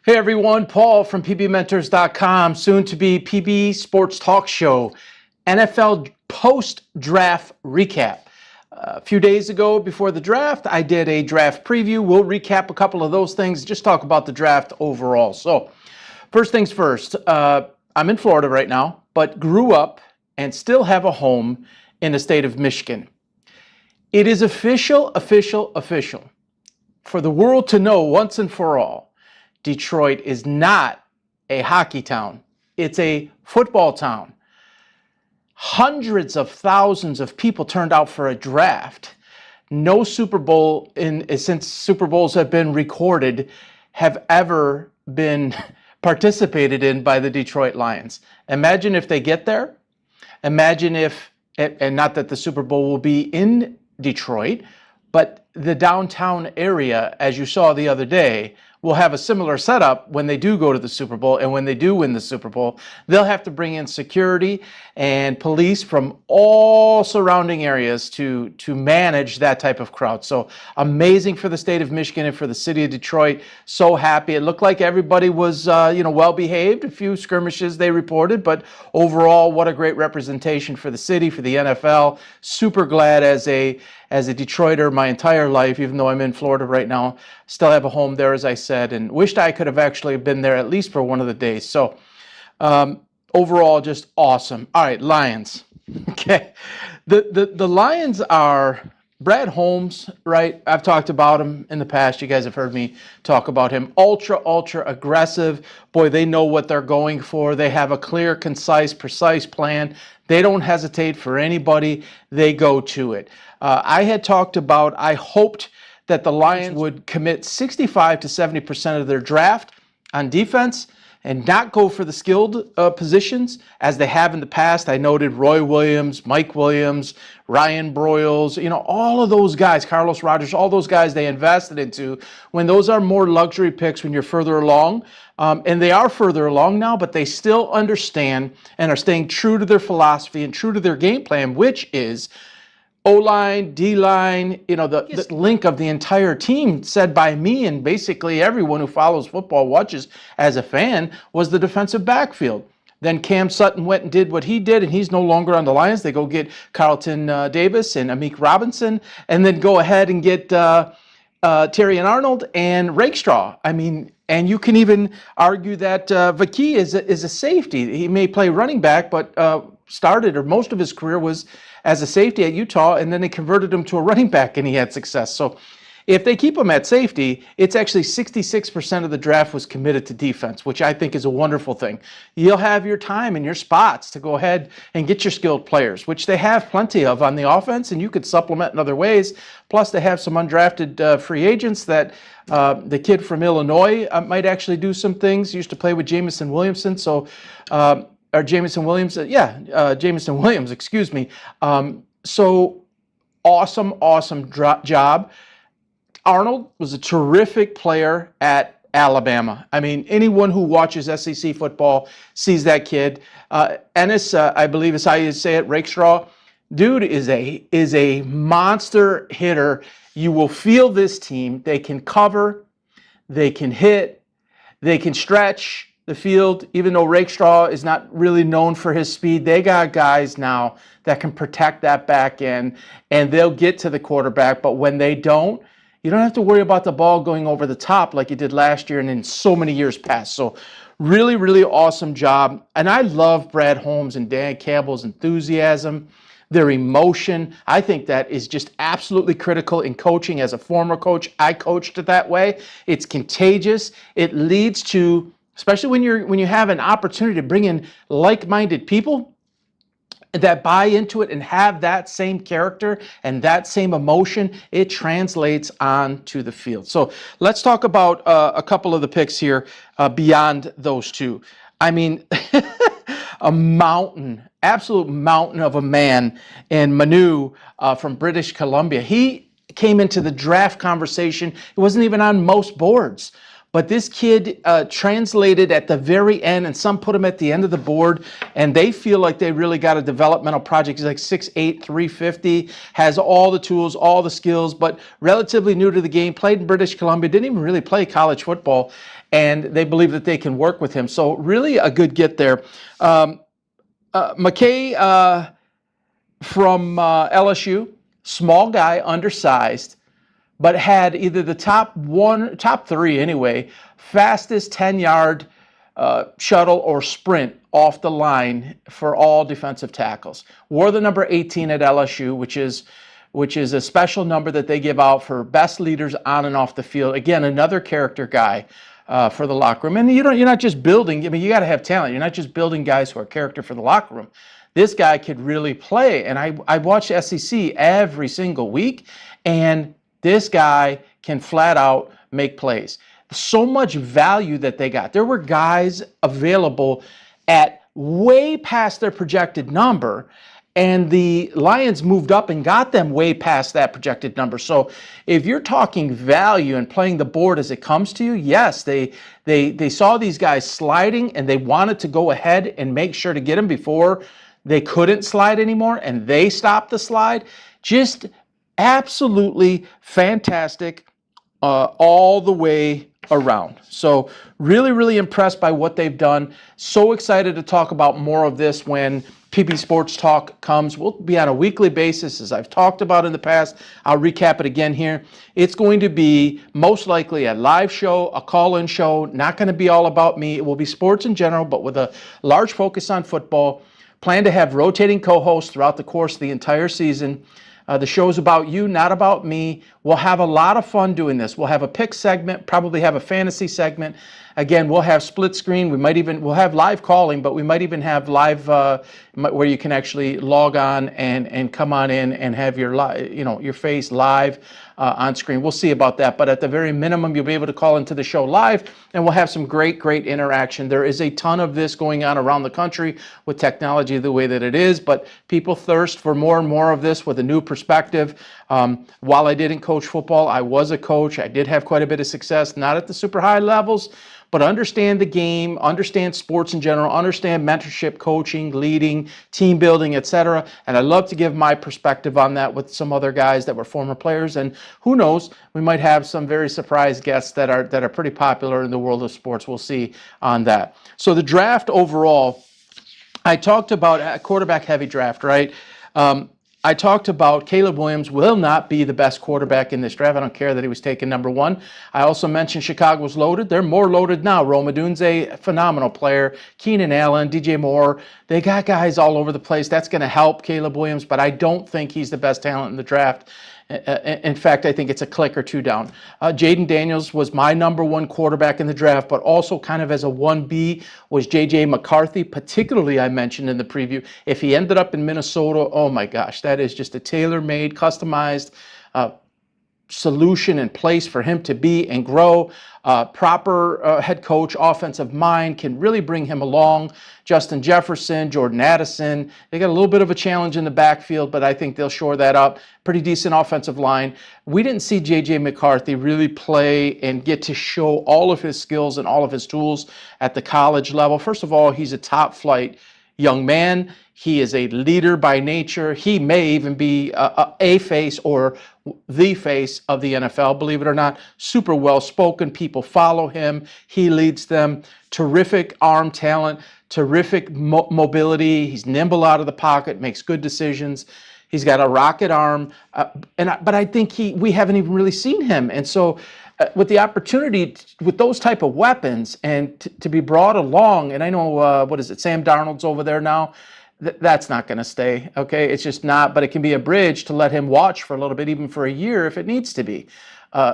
Hey everyone, Paul from pbmentors.com, soon to be PB Sports Talk Show, NFL post-draft recap. A few days ago before the draft, I did a draft preview. We'll recap a couple of those things, just talk about the draft overall. So first things first, I'm in Florida right now, but grew up and still have a home in the state of Michigan. It is official for the world to know once and for all, Detroit is not a hockey town. It's a football town. Hundreds of thousands of people turned out for a draft. No Super Bowl, since Super Bowls have been recorded, have ever been participated in by the Detroit Lions. Imagine if they get there. Imagine if, and not that the Super Bowl will be in Detroit, but the downtown area, as you saw the other day, will have a similar setup when they do go to the Super Bowl. And when they do win the Super Bowl, they'll have to bring in security and police from all surrounding areas to manage that type of crowd. So amazing for the state of Michigan and for the city of Detroit. So happy. It looked like everybody was well behaved. A few skirmishes they reported, but overall, what a great representation for the city, for the NFL. Super glad as a Detroiter my entire life, even though I'm in Florida right now, still have a home there, as I said, and wished I could have actually been there at least for one of the days. So overall, just awesome. All right, Lions. Okay, the Lions are Brad Holmes, right? I've talked about him in the past. You guys have heard me talk about him. Ultra aggressive. Boy, they know what they're going for. They have a clear, concise, precise plan. They don't hesitate for anybody. They go to it. I had talked about, I hoped that the Lions would commit 65 to 70% of their draft on defense and not go for the skilled positions as they have in the past. I noted Roy Williams, Mike Williams, Ryan Broyles, all of those guys, Carlos Rogers, all those guys they invested into when those are more luxury picks when you're further along. And they are further along now, but they still understand and are staying true to their philosophy and true to their game plan, which is O-line, D-line, the link of the entire team said by me and basically everyone who follows football, watches as a fan, was the defensive backfield. Then Cam Sutton went and did what he did, and he's no longer on the Lions. They go get Carlton Davis and Amik Robinson, and then go ahead and get Terry and Arnold and Rakestraw. And you can even argue that Vaki is a safety. He may play running back, but started, or most of his career was as a safety at Utah, and then they converted him to a running back and he had success. So if they keep him at safety, it's actually 66% of the draft was committed to defense, which I think is a wonderful thing. You'll have your time and your spots to go ahead and get your skilled players, which they have plenty of on the offense, and you could supplement in other ways. Plus, they have some undrafted free agents that the kid from Illinois might actually do some things. He used to play with Jamison Williamson, Jamison Williams, excuse me. So awesome job. Arnold was a terrific player at Alabama. Anyone who watches SEC football sees that kid. Ennis, I believe is how you say it, Rakestraw. Dude is a monster hitter. You will feel this team. They can cover, they can hit, they can stretch the field. Even though Rakestraw is not really known for his speed, they got guys now that can protect that back end, and they'll get to the quarterback. But when they don't, you don't have to worry about the ball going over the top like you did last year and in so many years past. So really awesome job. And I love Brad Holmes and Dan Campbell's enthusiasm, their emotion. I think that is just absolutely critical in coaching. As a former coach, I coached it that way. It's contagious. It leads to, especially when you have an opportunity to bring in like-minded people that buy into it and have that same character and that same emotion, it translates onto the field. So let's talk about a couple of the picks here beyond those two. A absolute mountain of a man in Manu from British Columbia. He came into the draft conversation. It wasn't even on most boards. But this kid translated at the very end, and some put him at the end of the board, and they feel like they really got a developmental project. He's like 6'8", 350, has all the tools, all the skills, but relatively new to the game, played in British Columbia, didn't even really play college football, and they believe that they can work with him. So really a good get there. McKay from LSU, small guy, undersized, but had either the top three anyway, fastest 10-yard shuttle or sprint off the line for all defensive tackles. Wore the number 18 at LSU, which is a special number that they give out for best leaders on and off the field. Again, another character guy for the locker room. And you're not just building, I mean, you got to have talent. You're not just building guys who are character for the locker room. This guy could really play. And I watch SEC every single week, and this guy can flat out make plays. So much value that they got. There were guys available at way past their projected number, and the Lions moved up and got them way past that projected number. So if you're talking value and playing the board as it comes to you, yes, they saw these guys sliding, and they wanted to go ahead and make sure to get them before they couldn't slide anymore, and they stopped the slide. Just absolutely fantastic all the way around. So really, really impressed by what they've done. So excited to talk about more of this when PB Sports Talk comes. We'll be on a weekly basis, as I've talked about in the past. I'll recap it again here. It's going to be most likely a live show, a call-in show, not going to be all about me. It will be sports in general, but with a large focus on football. Plan to have rotating co-hosts throughout the course of the entire season. The show's about you, not about me. We'll have a lot of fun doing this. We'll have a pick segment, probably have a fantasy segment. Again, we'll have split screen. We'll have live calling, but we might even have live where you can actually log on and come on in and have your face live on screen. We'll see about that, but at the very minimum, you'll be able to call into the show live, and we'll have some great interaction. There is a ton of this going on around the country with technology the way that it is, but people thirst for more and more of this with a new perspective. While I didn't coach football, I was a coach. I did have quite a bit of success, not at the super high levels, but understand the game, understand sports in general, understand mentorship, coaching, leading, team building, etc. And I love to give my perspective on that with some other guys that were former players. And who knows, we might have some very surprise guests that are pretty popular in the world of sports. We'll see on that. So the draft overall, I talked about a quarterback heavy draft, right? I talked about Caleb Williams will not be the best quarterback in this draft. I don't care that he was taken number one. I also mentioned Chicago was loaded. They're more loaded now. Rome Odunze, phenomenal player. Keenan Allen, DJ Moore. They got guys all over the place. That's going to help Caleb Williams, but I don't think he's the best talent in the draft. In fact, I think it's a click or two down. Jaden Daniels was my number one quarterback in the draft, but also kind of as a 1B was J.J. McCarthy, particularly I mentioned in the preview. If he ended up in Minnesota, oh my gosh, that is just a tailor-made, customized solution in place for him to be and grow. Proper head coach, offensive mind can really bring him along. Justin Jefferson, Jordan Addison, they got a little bit of a challenge in the backfield, but I think they'll shore that up. Pretty decent offensive line. We didn't see J.J. McCarthy really play and get to show all of his skills and all of his tools at the college level. First of all, he's a top flight young man. He is a leader by nature. He may even be a face or the face of the NFL, believe it or not. Super well-spoken. People follow him. He leads them. Terrific arm talent, terrific mobility. He's nimble out of the pocket, makes good decisions. He's got a rocket arm, but I think we haven't even really seen him. And so with the opportunity with those type of weapons and to be brought along, and I know, Sam Darnold's over there now. That's not going to stay, okay? It's just not, but it can be a bridge to let him watch for a little bit, even for a year if it needs to be.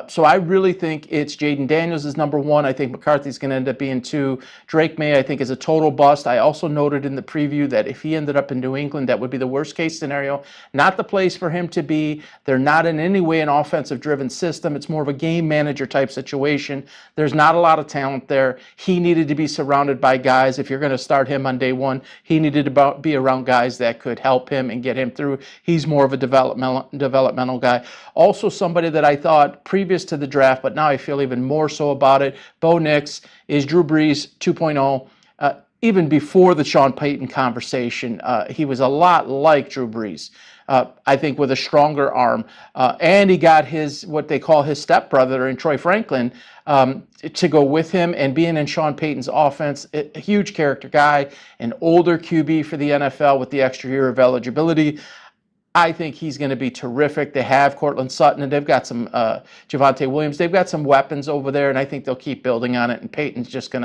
So I really think it's Jaden Daniels is number one. I think McCarthy's going to end up being two. Drake May, I think, is a total bust. I also noted in the preview that if he ended up in New England, that would be the worst case scenario. Not the place for him to be. They're not in any way an offensive-driven system. It's more of a game manager type situation. There's not a lot of talent there. He needed to be surrounded by guys. If you're going to start him on day one, he needed to be around guys that could help him and get him through. He's more of a developmental guy. Also somebody that I thought previous to the draft, but now I feel even more so about it. Bo Nix is Drew Brees 2.0. Even before the Sean Payton conversation, he was a lot like Drew Brees. I think with a stronger arm. And he got what they call his stepbrother in Troy Franklin to go with him, and being in Sean Payton's offense, a huge character guy, an older QB for the NFL with the extra year of eligibility. I think he's going to be terrific. They have Cortland Sutton, and they've got some Javonte Williams. They've got some weapons over there, and I think they'll keep building on it. And Peyton's just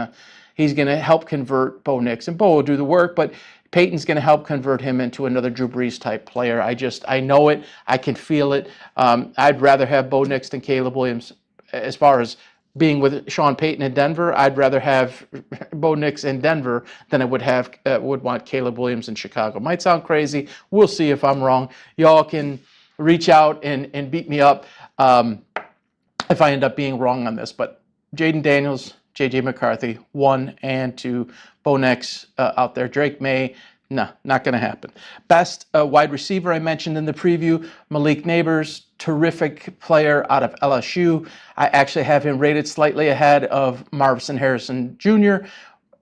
he's going to help convert Bo Nix, and Bo will do the work, but Peyton's going to help convert him into another Drew Brees type player. I know it. I can feel it. I'd rather have Bo Nix than Caleb Williams. As far as being with Sean Payton in Denver, I'd rather have Bo Nix in Denver than I would want Caleb Williams in Chicago. Might sound crazy. We'll see if I'm wrong. Y'all can reach out and beat me up if I end up being wrong on this. But Jaden Daniels, J.J. McCarthy, 1 and 2. Bo Nix out there. Drake May, no, not going to happen. Best wide receiver I mentioned in the preview, Malik Neighbors, terrific player out of LSU. I actually have him rated slightly ahead of Marvin Harrison Jr.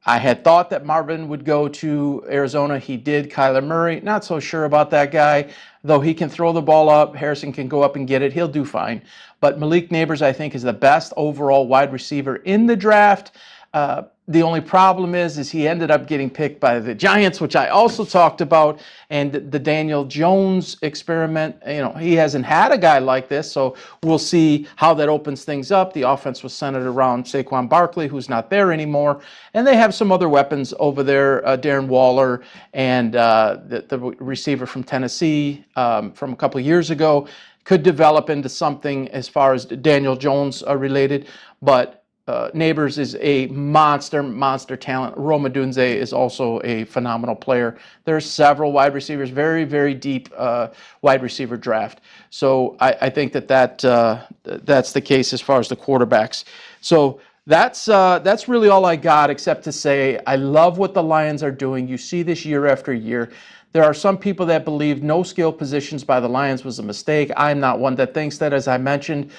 I had thought that Marvin would go to Arizona. He did. Kyler Murray, not so sure about that guy. Though he can throw the ball up, Harrison can go up and get it. He'll do fine. But Malik Neighbors, I think, is the best overall wide receiver in the draft. The only problem is he ended up getting picked by the Giants, which I also talked about, and the Daniel Jones experiment. He hasn't had a guy like this, so we'll see how that opens things up. The offense was centered around Saquon Barkley, who's not there anymore, and they have some other weapons over there, Darren Waller and the receiver from Tennessee from a couple of years ago could develop into something as far as Daniel Jones related, but Neighbors is a monster talent. Rome Odunze is also a phenomenal player. There's several wide receivers, very, very deep wide receiver draft. So I think that's the case as far as the quarterbacks. So that's really all I got, except to say I love what the Lions are doing. You see this year after year. There are some people that believe no skill positions by the Lions was a mistake. I'm not one that thinks that, as I mentioned.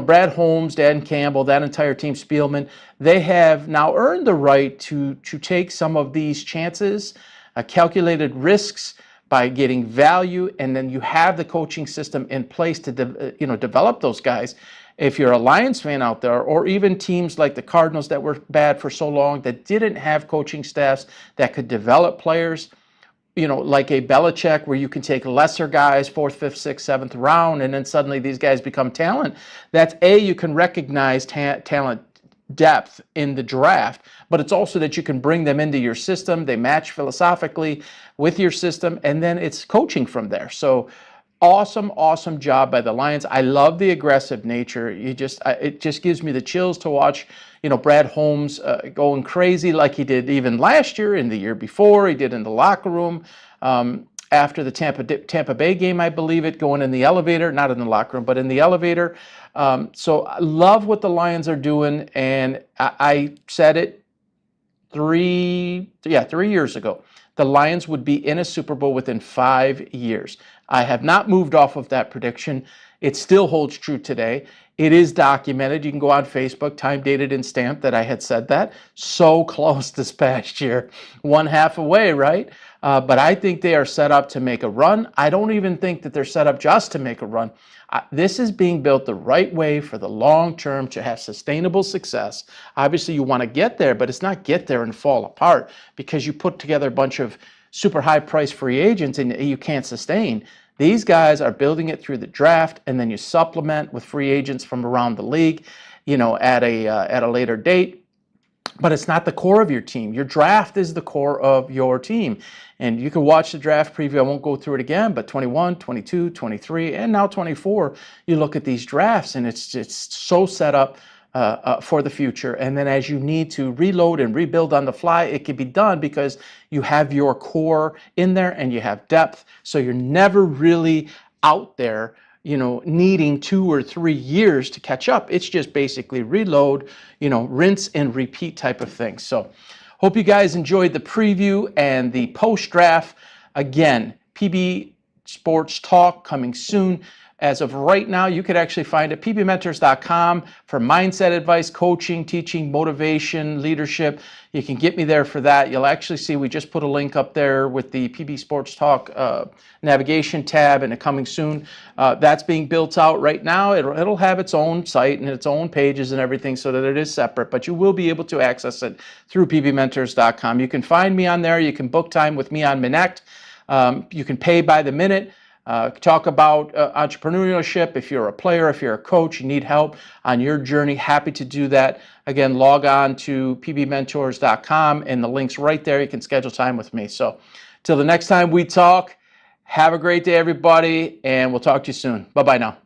Brad Holmes, Dan Campbell, that entire team, Spielman, they have now earned the right to take some of these chances, calculated risks by getting value, and then you have the coaching system in place to develop those guys. If you're a Lions fan out there, or even teams like the Cardinals that were bad for so long, that didn't have coaching staffs that could develop players, like a Belichick, where you can take lesser guys, 4th, 5th, 6th, 7th round, and then suddenly these guys become talent. That's you can recognize talent depth in the draft, but it's also that you can bring them into your system. They match philosophically with your system, and then it's coaching from there. So awesome job by the Lions. I love the aggressive nature. It just gives me the chills to watch Brad Holmes going crazy like he did even last year and the year before. He did in the locker room after the Tampa Bay game, I believe it, going in the elevator, not in the locker room, but in the elevator. So I love what the Lions are doing, and I said it 3 years ago. The Lions would be in a Super Bowl within 5 years. I have not moved off of that prediction. It still holds true today. It is documented. You can go on Facebook, time dated and stamped, that I had said that. So close this past year. 1/2 away, right? But I think they are set up to make a run. I don't even think that they're set up just to make a run. This is being built the right way for the long term to have sustainable success. Obviously, you want to get there, but it's not get there and fall apart because you put together a bunch of super high-priced free agents and you can't sustain. These guys are building it through the draft, and then you supplement with free agents from around the league, at a later date. But it's not the core of your team. Your draft is the core of your team. And you can watch the draft preview. I won't go through it again, but 21, 22, 23, and now 24, you look at these drafts, and it's so set up for the future. And then as you need to reload and rebuild on the fly, it can be done because you have your core in there and you have depth. So you're never really out there, needing 2 or 3 years to catch up. It's just basically reload, rinse and repeat type of thing. So hope you guys enjoyed the preview and the post-draft. Again, PB Sports Talk coming soon. as of right now, you could actually find it pbmentors.com for mindset advice, coaching, teaching, motivation, leadership. You can get me there for that. You'll actually see we just put a link up there with the PB Sports Talk navigation tab, and it coming soon. That's being built out right now. It'll have its own site and its own pages and everything so that it is separate, but you will be able to access it through pbmentors.com. You can find me on there. You can book time with me on Minect. You can pay by the minute. Talk about entrepreneurship. If you're a player, if you're a coach, you need help on your journey, happy to do that. Again, log on to pbmentors.com and the link's right there. You can schedule time with me. So till the next time we talk, have a great day, everybody, and we'll talk to you soon. Bye-bye now.